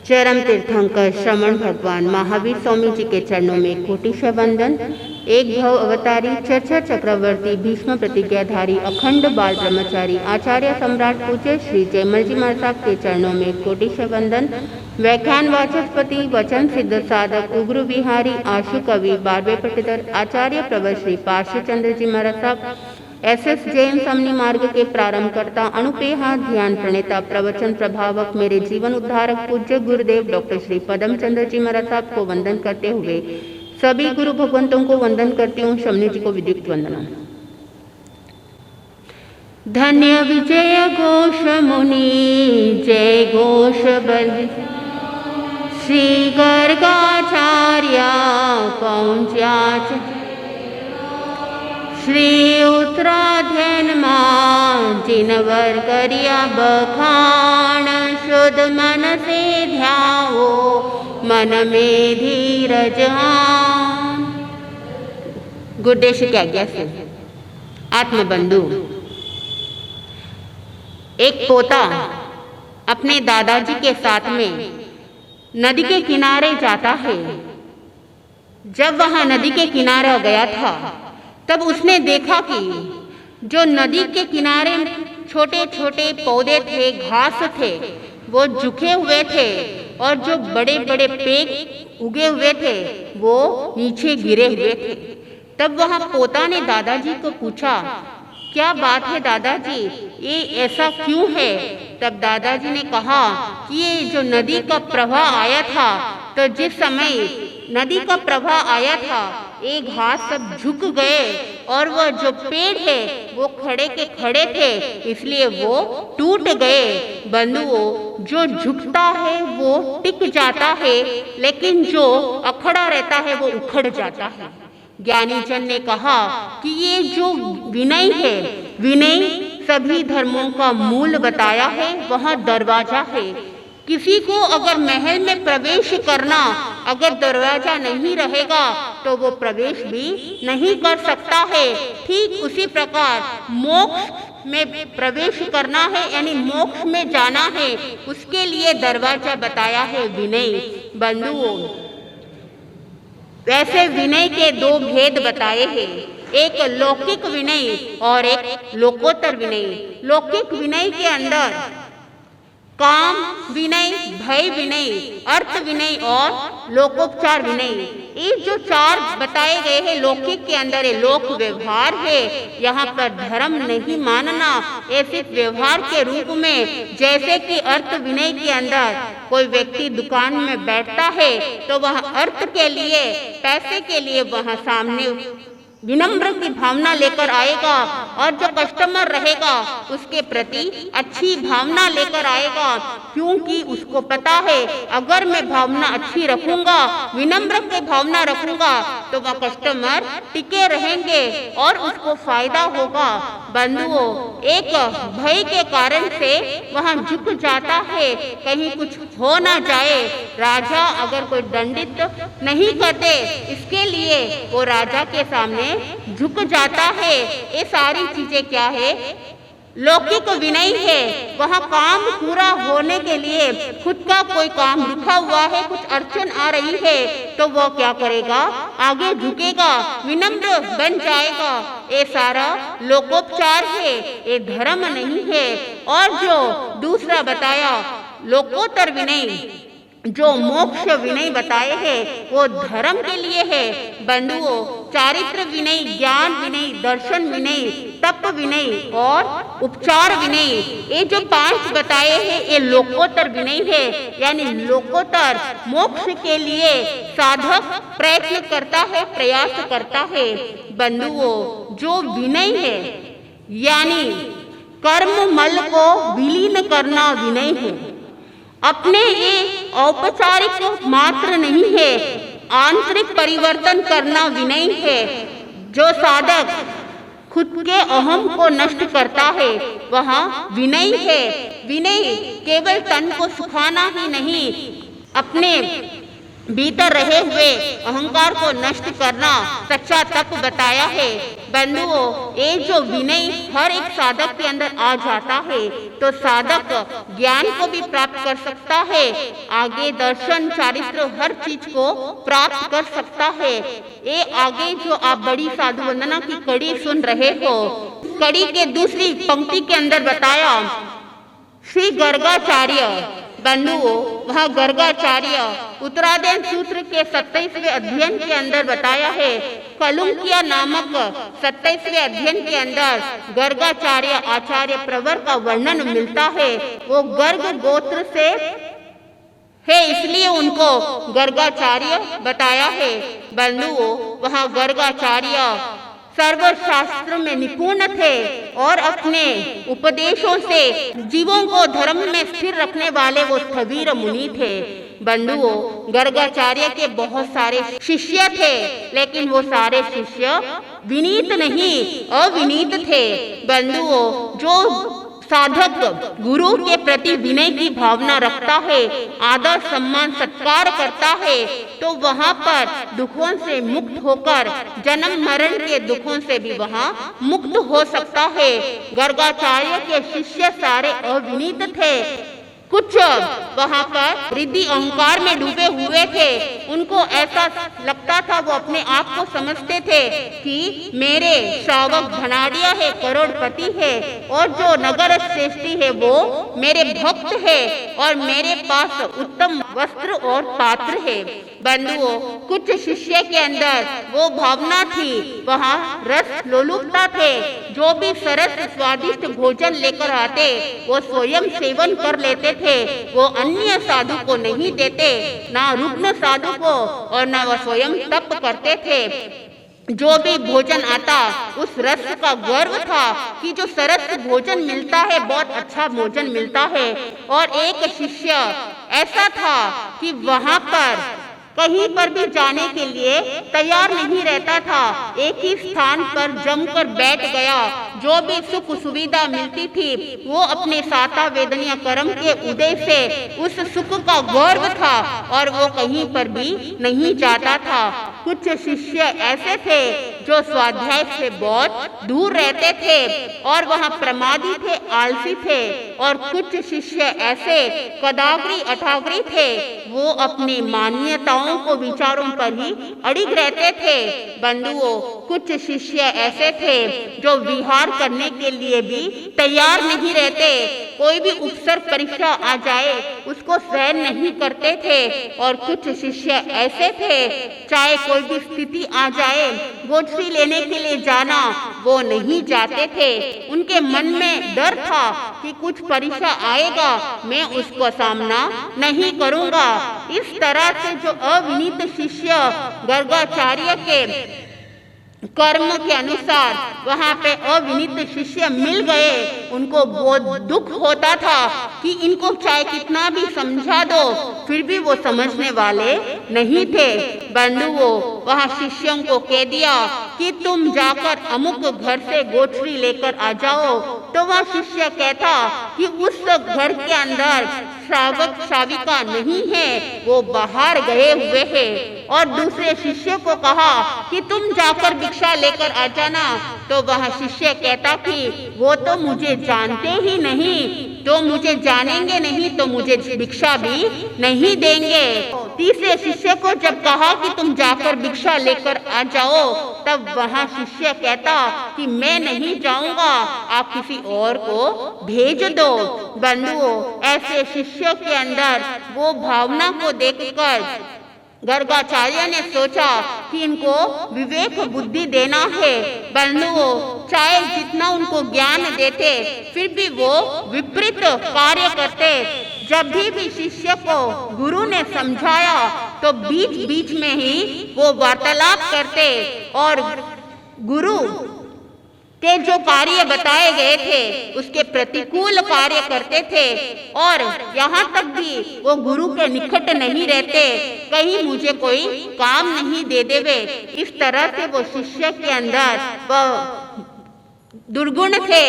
चरम तीर्थंकर श्रमण भगवान महावीर स्वामी जी के चरणों में कोटिशः वंदन। एक भव अवतारी चर्चा चक्रवर्ती भीष्म प्रतिज्ञाधारी अखंड बाल ब्रह्मचारी आचार्य सम्राट पूज्य श्री जयमल जी महाराज साहब के चरणों में कोटिशः वंदन। व्याख्यान वाचस्पति वचन सिद्ध साधक उग्र विहारी आशु कवि 12वें पट्टीधर आचार्य प्रवर श्री पार्श्व चंद्र जी महाराज साहब SS जैन समनी मार्ग के प्रारंभकर्ता अनुपेहा ध्यान प्रणेता प्रवचन प्रभावक मेरे जीवन उद्धारक पूज्य गुरुदेव डॉक्टर श्री पदम चंद्र जी महाराज साहब को वंदन करते हुए सभी गुरु भगवंतों को वंदन करती हूँ। शमनी जी को विद्युत वंदना। धन्य विजय घोष मुनि जय घोष बल श्री गर्गाचार्य पौंच्याच श्री उत्तराध्ययन जिनवर करिया बखान शुद्ध मन से ध्याओ मन में धीरज आन। गुरुदेव की आज्ञा से आत्मबंधु। एक पोता अपने दादाजी के साथ में नदी के किनारे जाता है। जब वह नदी के किनारे गया था तब उसने देखा कि जो नदी के किनारे छोटे छोटे पौधे थे, घास थे, वो झुके हुए थे और जो बड़े बड़े पेड़ उगे हुए थे वो नीचे गिरे हुए थे। तब वहाँ पोता ने दादाजी को पूछा, क्या बात है दादाजी, ये ऐसा क्यों है? तब दादाजी ने कहा कि ये जो नदी का प्रवाह आया था, तो जिस समय नदी का प्रवाह आया था ये घास सब झुक गए और वह जो पेड़ है वो खड़े के खड़े थे, इसलिए वो टूट गए। बंधुओं, जो झुकता है वो टिक जाता है, लेकिन जो अखड़ा रहता है वो उखड़ जाता है। ज्ञानी जन ने कहा कि ये जो विनय है, विनय सभी धर्मों का मूल बताया है, वह दरवाजा है। किसी को अगर महल में प्रवेश करना अगर दरवाजा नहीं रहेगा तो वो प्रवेश भी नहीं कर सकता है। ठीक उसी प्रकार मोक्ष में प्रवेश करना है, यानी मोक्ष में जाना है, उसके लिए दरवाजा बताया है विनय। बंधुओं, वैसे विनय के दो भेद बताए हैं, एक लौकिक विनय और एक लोकोत्तर विनय। लौकिक विनय के अंदर काम विनय, भय विनय, अर्थ विनय और लोकोपचार विनय, ये जो चार बताए गए हैं लौकिक के अंदर ये लोक व्यवहार है। यहाँ पर धर्म नहीं मानना, ये सिर्फ व्यवहार के रूप में। जैसे कि अर्थ विनय के अंदर कोई व्यक्ति दुकान में बैठता है तो वह अर्थ के लिए, पैसे के लिए वह सामने विनम्र की भावना लेकर आएगा और जो कस्टमर रहेगा उसके प्रति अच्छी भावना लेकर आएगा, क्योंकि उसको पता है अगर मैं भावना अच्छी रखूंगा, विनम्र की भावना रखूंगा तो वह कस्टमर टिके रहेंगे और उसको फायदा होगा। बंधुओं, एक भय के कारण से वह झुक जाता है, कहीं कुछ हो ना जाए। राजा अगर कोई दंडित नहीं करते, इसके लिए वो राजा के सामने झुक जाता है। ये सारी चीजें क्या है? लौकिक विनय है। वह काम पूरा होने के लिए खुद का कोई काम रुका हुआ है, कुछ अड़चन आ रही है तो वह क्या करेगा? आगे झुकेगा, विनम्र बन जाएगा। ये सारा लोकोपचार है, ये धर्म नहीं है। और जो दूसरा बताया लोकोत्तर विनय, जो मोक्ष विनय बताए हैं वो धर्म के लिए है। बंधुओं, चारित्र विनय, ज्ञान विनय, दर्शन विनय, तप विनय और उपचार विनय, ये जो 5 बताए हैं ये लोकोत्तर विनय है। यानी लोकोत्तर मोक्ष के लिए साधक प्रयत्न करता है, प्रयास करता है। बंधुओं, जो विनय है यानी कर्म मल को विलीन करना विनय है। अपने ये औपचारिक मात्र नहीं है, आंतरिक परिवर्तन करना विनय है। जो साधक खुद के अहम को नष्ट करता है वह विनय है। विनय केवल तन को सुखाना ही नहीं, अपने भीतर रहे हुए अहंकार को नष्ट करना सच्चा तप बताया है। बंधुओं, ये जो विनय हर एक साधक के अंदर आ जाता है तो साधक ज्ञान को भी प्राप्त कर सकता है, आगे दर्शन चारित्र हर चीज को प्राप्त कर सकता है। ये आगे जो आप बड़ी साधु वंदना की कड़ी सुन रहे हो, कड़ी के दूसरी पंक्ति के अंदर बताया श्री गर्गाचार्य। बंधुओं, वह गर्गाचार्य उत्तरायण सूत्र के 27वें अध्ययन के अंदर बताया है। कलुंकिया नामक 27वें अध्ययन के अंदर गर्गाचार्य आचार्य प्रवर का वर्णन मिलता है। वो गर्ग गोत्र से है, इसलिए उनको गर्गाचार्य बताया है। बंधुओं, वह गर्गाचार्य सर्वशास्त्र में निपुण थे और अपने उपदेशों से जीवों को धर्म में स्थिर रखने वाले वो स्थवीर मुनि थे। बंधुओं, गर्गाचार्य के बहुत सारे शिष्य थे, लेकिन वो सारे शिष्य विनीत नहीं अविनीत थे। बंधुओं, जो साधक गुरु के प्रति विनय की भावना रखता है, आदर सम्मान सत्कार करता है, तो वहाँ पर दुखों से मुक्त होकर जन्म मरण के दुखों से भी वहाँ मुक्त हो सकता है। गर्गाचार्य के शिष्य सारे अविनीत थे, कुछ वहाँ पर रिद्धि अहंकार में डूबे हुए थे। उनको ऐसा लगता था, वो अपने आप को समझते थे कि मेरे श्रावक धनाढ़िया है, करोड़पति है, और जो नगर श्रेष्ठी है वो मेरे भक्त है और मेरे पास उत्तम वस्त्र और पात्र है। बंधुओं, कुछ शिष्य के अंदर वो भावना थी, वहाँ रस लोलुपता थे। जो भी सरस स्वादिष्ट भोजन लेकर आते वो स्वयं सेवन कर लेते थे। वो अन्य साधु को नहीं देते, ना रुग्ण साधु को, और ना वह स्वयं तप करते थे। जो भी भोजन आता उस रस का गर्व था कि जो सरस भोजन मिलता है, बहुत अच्छा भोजन मिलता है। और एक शिष्य ऐसा था कि वहाँ पर कहीं पर भी जाने के लिए तैयार नहीं रहता था, एक ही स्थान पर जमकर बैठ गया। जो भी सुख सुविधा मिलती थी वो अपने साता वेदनीय कर्म के उदय से उस सुख का गर्व था और वो कहीं पर भी नहीं जाता था। कुछ शिष्य ऐसे थे जो स्वाध्याय से बहुत दूर रहते थे और वहाँ प्रमादी थे, आलसी थे। और कुछ शिष्य ऐसे कदाग्री अठाग्री थे, वो अपनी मान्यताओं को विचारों पर ही अड़िग रहते थे। बंधुओं, कुछ शिष्य ऐसे थे जो विहार करने के लिए भी तैयार नहीं रहते। कोई भी उपसर परीक्षा आ जाए उसको सहन नहीं करते थे। और कुछ शिष्य ऐसे थे, चाहे कोई भी स्थिति आ जाए, गोचरी लेने के लिए जाना वो नहीं जाते थे। उनके मन में डर था कि कुछ परीक्षा आएगा, मैं उसको सामना नहीं करूंगा। इस तरह से जो अविनीत शिष्य गर्गाचार्य के कर्म के अनुसार वहाँ पे अविनीत शिष्य मिल गए, उनको बहुत दुख होता था कि इनको चाहे कितना भी समझा दो फिर भी वो समझने वाले नहीं थे। बंधुओं, वहाँ शिष्यों को कह दिया कि तुम जाकर अमुक घर से गोचरी लेकर आ जाओ। तो वह शिष्य कहता कि उस घर के अंदर श्रावक श्राविका नहीं है, वो बाहर गए हुए हैं। और दूसरे शिष्य को कहा कि तुम जाकर भिक्षा लेकर आ जाना। तो वह शिष्य कहता कि वो तो मुझे जानते ही नहीं, तो मुझे जानेंगे नहीं तो मुझे भिक्षा भी नहीं देंगे। तीसरे शिष्य को जब कहा कि तुम जाकर भिक्षा लेकर आ जाओ, तब वह शिष्य कहता कि मैं नहीं जाऊंगा, आप किसी और को भेज दो। बंधुओं, ऐसे शिष्यों के अंदर वो भावना को देखकर गर्गाचार्य ने सोचा कि इनको विवेक बुद्धि देना है। बंधुओं, चाहे जितना उनको ज्ञान देते फिर भी वो विपरीत कार्य करते। जब भी शिष्य को गुरु ने समझाया तो बीच बीच में ही वो वार्तालाप करते और गुरु के जो कार्य बताए गए थे उसके प्रतिकूल कार्य करते थे। और यहाँ तक भी वो गुरु के निकट नहीं रहते, कहीं मुझे कोई काम नहीं दे देवे। इस तरह से वो शिष्य के अंदर वो दुर्गुण थे,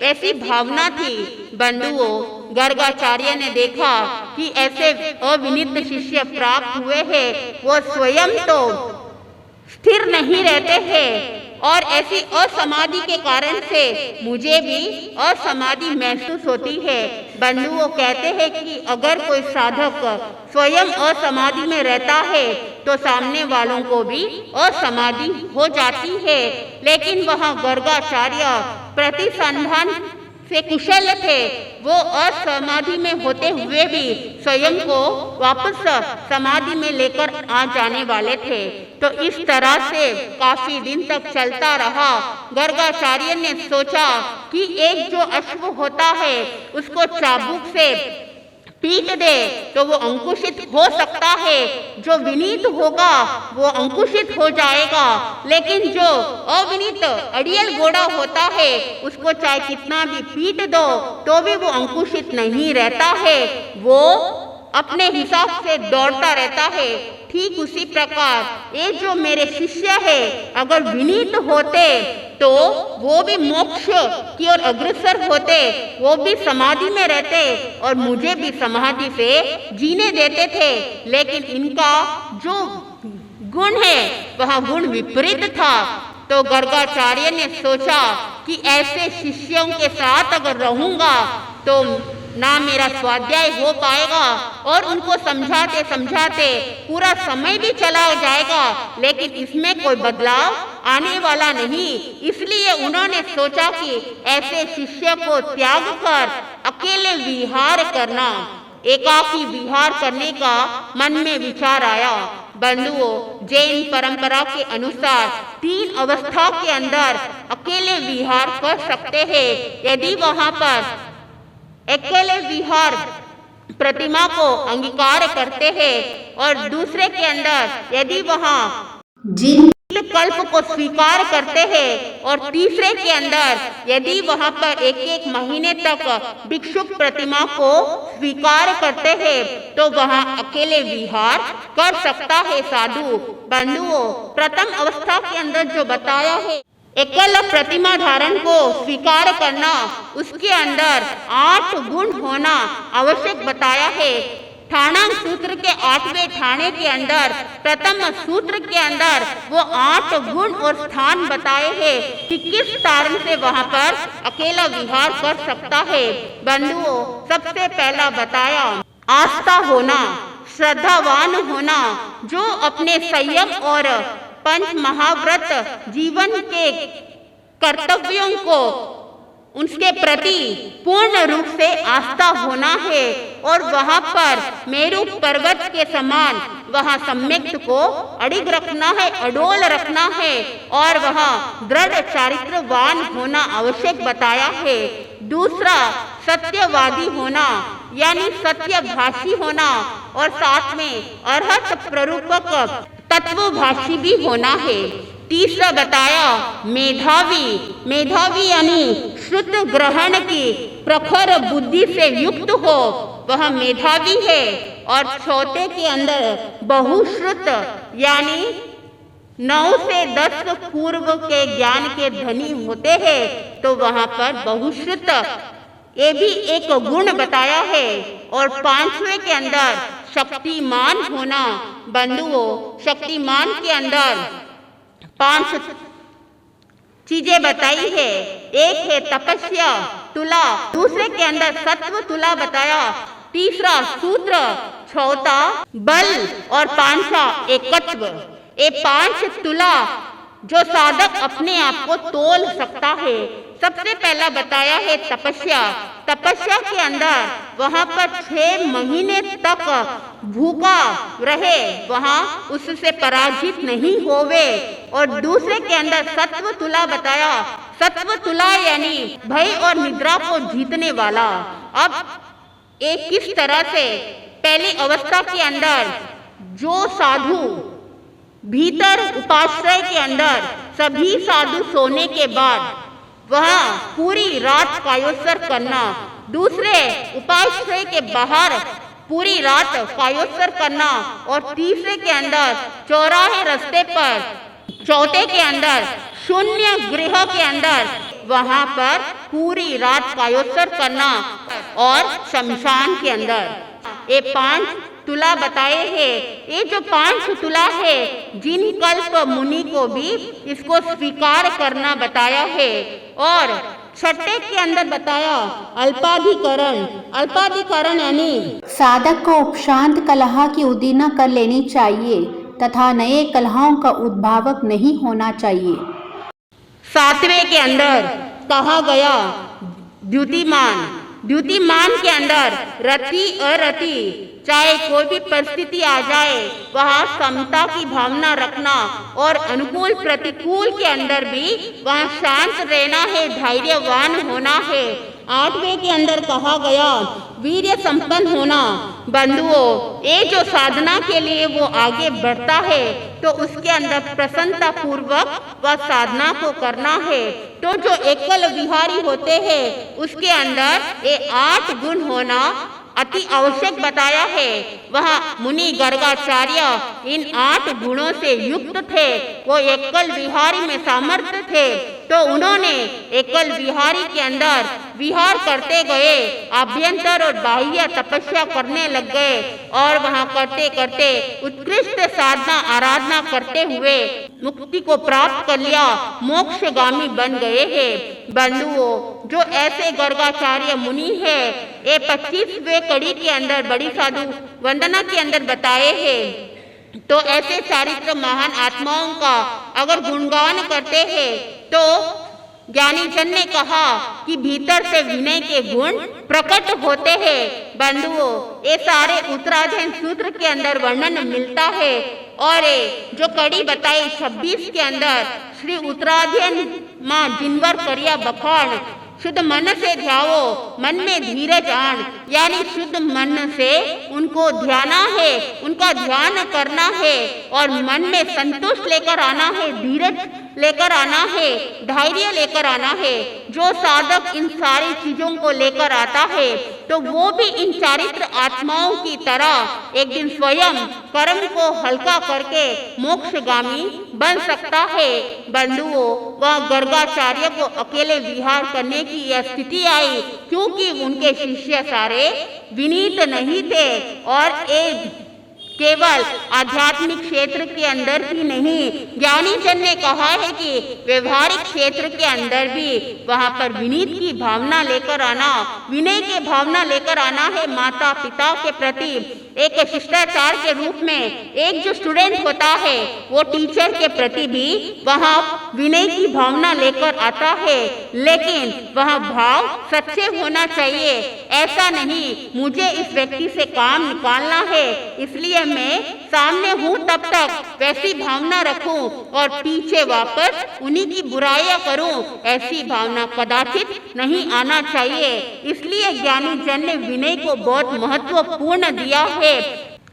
ऐसी भावना थी। बंधुओं, गर्गाचार्य ने देखा कि ऐसे अविनीत शिष्य प्राप्त हुए हैं, वो स्वयं तो स्थिर नहीं रहते हैं और ऐसी असमाधि के कारण से मुझे भी असमाधि महसूस होती है। बंधुओं कहते हैं कि अगर कोई साधक स्वयं असमाधि में रहता है तो सामने वालों को भी असमाधि हो जाती है। लेकिन वह गर्गाचार्य प्रतिसंधान से कुशल थे। वो असमाधि में होते हुए भी स्वयं को वापस समाधि में लेकर आ जाने वाले थे। तो इस तरह से काफी दिन तक चलता रहा। गर्गाचार्य ने सोचा कि एक जो अश्व होता है उसको चाबुक से पीट दे तो वो अंकुशित हो सकता है, जो विनीत होगा वो अंकुशित हो जाएगा, लेकिन जो अविनीत अड़ियल घोड़ा होता है उसको चाहे कितना भी पीट दो तो भी वो अंकुशित नहीं रहता है, वो अपने हिसाब से दौड़ता रहता है। ठीक उसी प्रकार ये जो मेरे शिष्य है अगर विनीत होते तो वो भी मोक्ष की ओर अग्रसर होते, वो भी समाधि में रहते और मुझे भी समाधि से जीने देते थे। लेकिन इनका जो गुण है वह गुण विपरीत था। तो गर्गाचार्य ने सोचा कि ऐसे शिष्यों के साथ अगर रहूंगा तो ना मेरा स्वाध्याय हो पाएगा और उनको समझाते समझाते पूरा समय भी चला जाएगा, लेकिन इसमें कोई बदलाव आने वाला नहीं। इसलिए उन्होंने सोचा कि ऐसे शिष्य को त्याग कर अकेले विहार करना, एकाकी विहार करने का मन में विचार आया। बंधुओं, जैन परंपरा के अनुसार 3 अवस्था के अंदर अकेले विहार कर सकते हैं। यदि वहां पर अकेले विहार प्रतिमा को अंगीकार करते हैं और दूसरे के अंदर यदि वहां जिन कल्प को स्वीकार करते हैं और तीसरे के अंदर यदि वहां पर एक महीने तक भिक्षुक प्रतिमा को स्वीकार करते हैं तो वहां अकेले विहार कर सकता है साधु। बंधुओं, प्रथम अवस्था के अंदर जो बताया है एकल प्रतिमा धारण को स्वीकार करना, उसके अंदर 8 गुण होना आवश्यक बताया है। ठाणांग सूत्र के 8वें ठाणे के अंदर प्रथम सूत्र के अंदर वो 8 गुण और स्थान बताए हैं कि किस कारण से वहां पर अकेला विहार कर सकता है। बंधुओं, सबसे पहला बताया आस्था होना, श्रद्धावान होना, जो अपने संयम और पंच महाव्रत जीवन के कर्तव्यों को उनके प्रति पूर्ण रूप से आस्था होना है और वहां पर मेरु पर्वत के समान वहां सम्यक्त को अडिग रखना है, अडोल रखना है और वहां दृढ़ चारित्रवान होना आवश्यक बताया है। दूसरा, सत्यवादी होना यानी सत्यभाषी होना और साथ में अर्हत प्ररूपक तत्वभाषी भी होना है। तीसरा बताया मेधावी, मेधावी यानी श्रुत ग्रहण की प्रखर बुद्धि से युक्त हो, वह मेधावी है। और चौथे के अंदर बहुश्रुत यानी 9 से 10 पूर्व के ज्ञान के धनी होते हैं तो वहां पर बहुश्रुत ये भी एक गुण बताया है। और 5वें के अंदर शक्तिमान होना। बंधुओं, शक्तिमान के अंदर 5 चीजें बताई है। एक है तपस्या तुला, दूसरे के अंदर सत्व तुला बताया, तीसरा सूत्र, चौथा बल और 5वां एकत्व। ये 5 तुला जो साधक अपने आप को तोल सकता है। सबसे पहला बताया है तपस्या। तपस्या के अंदर वहां पर 6 महीने तक भूखा रहे, वहां उससे पराजित नहीं होवे। और दूसरे के अंदर सत्व तुला बताया। सत्व तुला यानी भय और निद्रा को जीतने वाला। अब एक किस तरह से पहली अवस्था के अंदर जो साधु भीतर उपाश्रय के अंदर सभी साधु सोने के बाद वह पूरी रात कायोत्सर करना, दूसरे उपाश्रय के बाहर पूरी रात कायोत्सर करना और तीसरे के अंदर चौराहे रास्ते पर, चौथे के अंदर शून्य गृह के अंदर वहां पर पूरी रात कायोत्सर करना। और शमशान के अंदर। ये 5 तुला बताए हैं। ये जो 5 तुला है, जिन कल्प मुनि को भी इसको स्वीकार करना बताया है। और छठे के अंदर बताया अल्पाधिकरण। अल्पाधिकरण यानी साधक को उपशांत कलह की उदीना कर लेनी चाहिए तथा नए कलहों का उद्भावक नहीं होना चाहिए। 7वें के अंदर कहा गया द्युतिमान। द्युतिमान के अंदर रति अरति, चाहे कोई भी परिस्थिति आ जाए, वहाँ समता की भावना रखना और अनुकूल प्रतिकूल के अंदर भी वहाँ शांत रहना है, धैर्यवान होना है। 8वें के अंदर कहा गया वीर्य संपन्न होना। बंधुओं, ये जो साधना के लिए वो आगे बढ़ता है तो उसके अंदर प्रसन्नता पूर्वक वह साधना को करना है। तो जो एकल विहारी होते हैं उसके अंदर ये 8 गुण होना अति आवश्यक बताया है। वह मुनि गर्गाचार्य इन 8 गुणों से युक्त थे। वो एकल विहारी में सामर्थ्य थे, तो उन्होंने एकल विहारी के अंदर विहार करते गए, आभ्यंतर और बाह्य तपस्या करने लग गए और वहाँ करते करते उत्कृष्ट साधना आराधना करते हुए मुक्ति को प्राप्त कर लिया, मोक्षगामी बन गए हैं। बंधुओं, जो ऐसे गर्गाचार्य मुनि है, ये 25वें कड़ी के अंदर बड़ी साधु वंदना के अंदर बताए हैं। तो ऐसे चारित्र महान आत्माओं का अगर गुणगान करते हैं तो ज्ञानी जन ने कहा कि भीतर से विनय के गुण प्रकट होते हैं। बंधुओं, ये सारे उत्तराधीन सूत्र के अंदर वर्णन मिलता है। और जो कड़ी बताई 26 के अंदर श्री उत्तराधीन माँ जिनवर करिया बखान, शुद्ध मन से ध्याओ मन में धीरज आन, यानी शुद्ध मन से उनको ध्याना है, उनका ध्यान करना है और मन में संतोष लेकर आना है, धीरज लेकर आना है, धैर्य लेकर आना है। जो साधक इन सारी चीजों को लेकर आता है तो वो भी इन चारित्र आत्माओं की तरह एक दिन स्वयं कर्म को हल्का करके मोक्षगामी बन सकता है। बंधुओं, वह गर्गाचार्य को अकेले विहार करने की यह स्थिति आई क्योंकि उनके शिष्य सारे विनीत नहीं थे और एक केवल आध्यात्मिक क्षेत्र के अंदर ही नहीं, ज्ञानी जन ने कहा है कि व्यवहारिक क्षेत्र के अंदर भी वहाँ पर विनीत की भावना लेकर आना, विनय की भावना लेकर आना है माता पिता के प्रति। एक शिष्टाचार के रूप में एक जो स्टूडेंट होता है वो टीचर के प्रति भी वहाँ विनय की भावना लेकर आता है, लेकिन वह भाव सच्चे होना चाहिए। ऐसा नहीं मुझे इस व्यक्ति से काम निकालना है इसलिए मैं सामने हूँ तब तक वैसी भावना रखूं और पीछे वापस उन्हीं की बुराइयां करूं, ऐसी भावना कदाचित नहीं आना चाहिए। इसलिए ज्ञानी जन ने विनय को बहुत महत्वपूर्ण दिया है।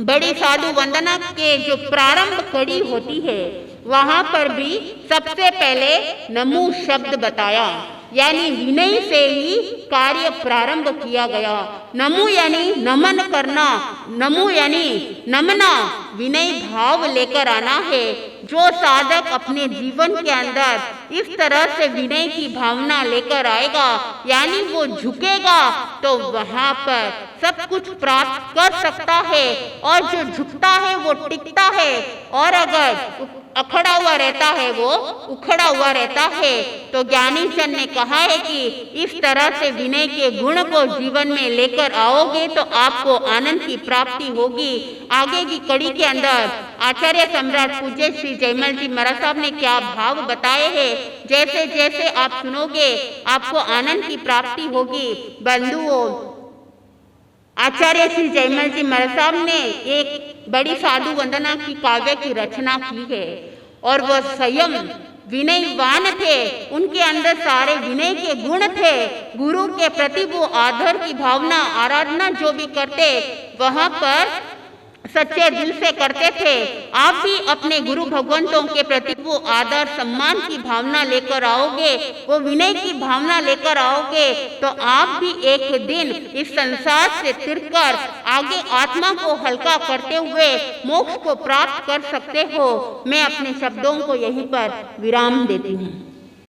बड़ी साधु वंदना के जो प्रारंभ कड़ी होती है वहां पर भी सबसे पहले नमो शब्द बताया, यानी विनय से ही कार्य प्रारंभ किया गया। नमो यानी नमन करना, नमो यानी नमना, विनय भाव लेकर आना है। जो साधक अपने जीवन के अंदर इस तरह से विनय की भावना लेकर आएगा, यानी वो झुकेगा, तो वहाँ पर सब कुछ प्राप्त कर सकता है। और जो झुकता है वो टिकता है, और अगर अखड़ा हुआ रहता है वो उखड़ा हुआ रहता है। तो ज्ञानी जन ने कहा है कि इस तरह से विनय के गुण को जीवन में लेकर आओगे तो आपको आनंद की प्राप्ति होगी। आगे की कड़ी के अंदर आचार्य सम्राट पूज्य श्री जयमल जी महाराज साहब ने क्या भाव बताए हैं, जैसे जैसे आप सुनोगे आपको आनंद की प्राप्ति होगी। बंधुओं, आचार्य श्री जयमल जी महाराज साहब ने एक बड़ी साधु वंदना की काव्य की रचना की है और वह स्वयं विनयवान थे। उनके अंदर सारे विनय के गुण थे। गुरु के प्रति वो आदर की भावना, आराधना जो भी करते वहां पर सच्चे दिल से करते थे। आप भी अपने गुरु भगवंतों के प्रति वो आदर सम्मान की भावना लेकर आओगे, वो विनय की भावना लेकर आओगे, तो आप भी एक दिन इस संसार से तिरकर आगे आत्मा को हल्का करते हुए मोक्ष को प्राप्त कर सकते हो। मैं अपने शब्दों को यहीं पर विराम देती हूँ।